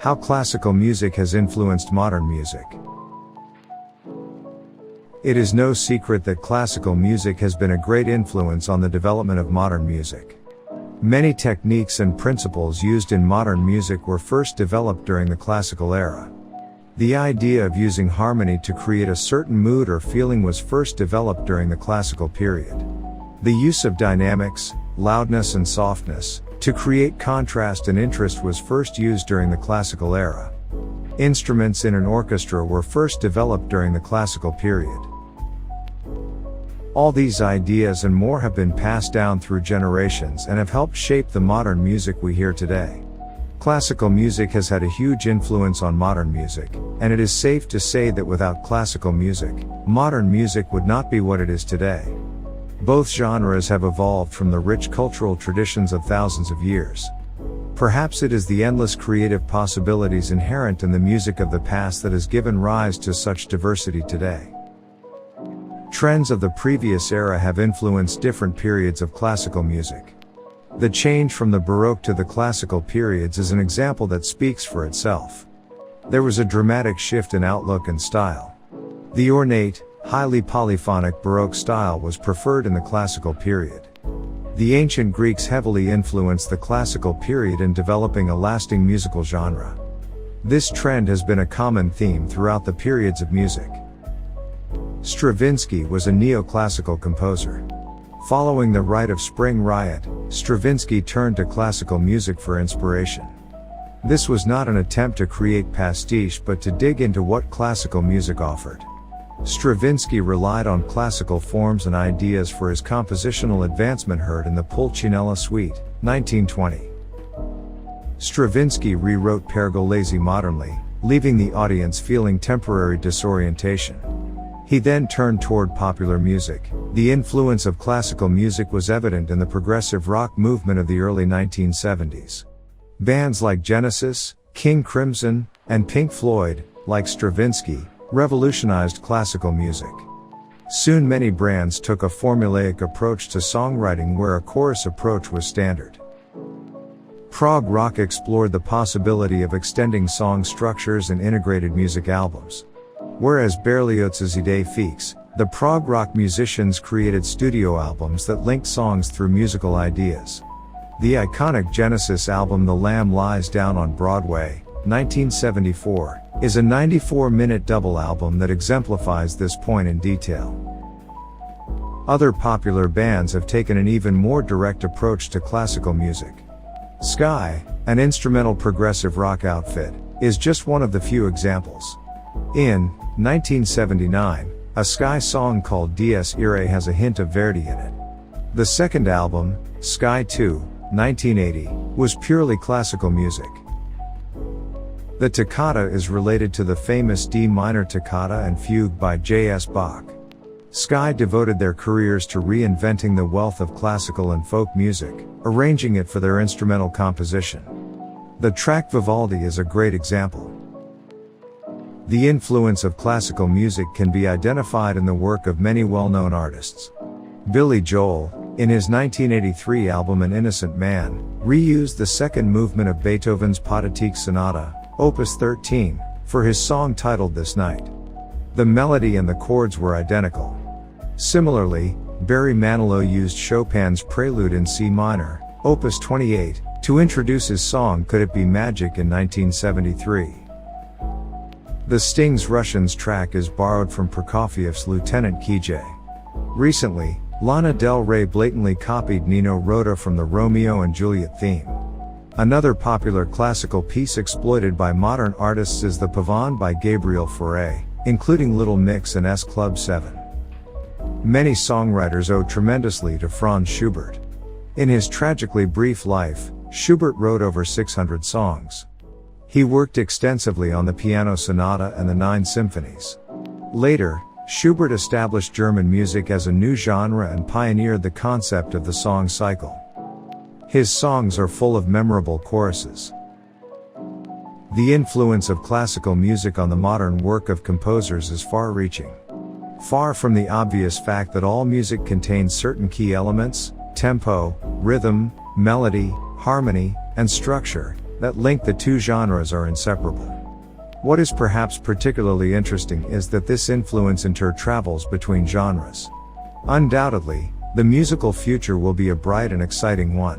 How classical music has influenced modern music. It is no secret that classical music has been a great influence on the development of modern music. Many techniques and principles used in modern music were first developed during the classical era. The idea of using harmony to create a certain mood or feeling was first developed during the classical period. The use of dynamics, loudness and softness, to create contrast and interest was first used during the classical era. Instruments in an orchestra were first developed during the classical period. All these ideas and more have been passed down through generations and have helped shape the modern music we hear today. Classical music has had a huge influence on modern music, and it is safe to say that without classical music, modern music would not be what it is today. Both genres have evolved from the rich cultural traditions of thousands of years. Perhaps it is the endless creative possibilities inherent in the music of the past that has given rise to such diversity today. Trends of the previous era have influenced different periods of classical music. The change from the Baroque to the classical periods is an example that speaks for itself. There was a dramatic shift in outlook and style. The ornate, highly polyphonic Baroque style was preferred in the classical period. The ancient Greeks heavily influenced the classical period in developing a lasting musical genre. This trend has been a common theme throughout the periods of music. Stravinsky was a neoclassical composer. Following the Rite of Spring riot, Stravinsky turned to classical music for inspiration. This was not an attempt to create pastiche but to dig into what classical music offered. Stravinsky relied on classical forms and ideas for his compositional advancement heard in the Pulcinella Suite, 1920. Stravinsky rewrote Pergolesi modernly, leaving the audience feeling temporary disorientation. He then turned toward popular music. The influence of classical music was evident in the progressive rock movement of the early 1970s. Bands like Genesis, King Crimson, and Pink Floyd, like Stravinsky, revolutionized classical music. Soon many brands took a formulaic approach to songwriting where a chorus approach was standard. Prog rock explored the possibility of extending song structures and integrated music albums. Whereas Berlioz's Idée fixe, the prog rock musicians created studio albums that linked songs through musical ideas. The iconic Genesis album The Lamb Lies Down on Broadway, 1974, is a 94-minute double album that exemplifies this point in detail. Other popular bands have taken an even more direct approach to classical music. Sky, an instrumental progressive rock outfit, is just one of the few examples. In 1979, a Sky song called Dies Irae has a hint of Verdi in it. The second album, Sky 2, 1980, was purely classical music. The toccata is related to the famous D minor toccata and fugue by J.S. Bach. Sky devoted their careers to reinventing the wealth of classical and folk music, arranging it for their instrumental composition. The track Vivaldi is a great example. The influence of classical music can be identified in the work of many well-known artists. Billy Joel, in his 1983 album An Innocent Man, reused the second movement of Beethoven's Pathetique Sonata, Opus 13, for his song titled This Night. The melody and the chords were identical. Similarly, Barry Manilow used Chopin's Prelude in C minor, Opus 28, to introduce his song Could It Be Magic in 1973. The Sting's Russians track is borrowed from Prokofiev's Lieutenant Kijay. Recently, Lana Del Rey blatantly copied Nino Rota from the Romeo and Juliet theme. Another popular classical piece exploited by modern artists is the Pavane by Gabriel Fauré, including Little Mix and S Club 7. Many songwriters owe tremendously to Franz Schubert. In his tragically brief life, Schubert wrote over 600 songs. He worked extensively on the Piano Sonata and the 9 symphonies. Later, Schubert established German music as a new genre and pioneered the concept of the song cycle. His songs are full of memorable choruses. The influence of classical music on the modern work of composers is far-reaching. Far from the obvious fact that all music contains certain key elements, tempo, rhythm, melody, harmony, and structure, that link the two genres are inseparable. What is perhaps particularly interesting is that this influence inter-travels between genres. Undoubtedly, the musical future will be a bright and exciting one.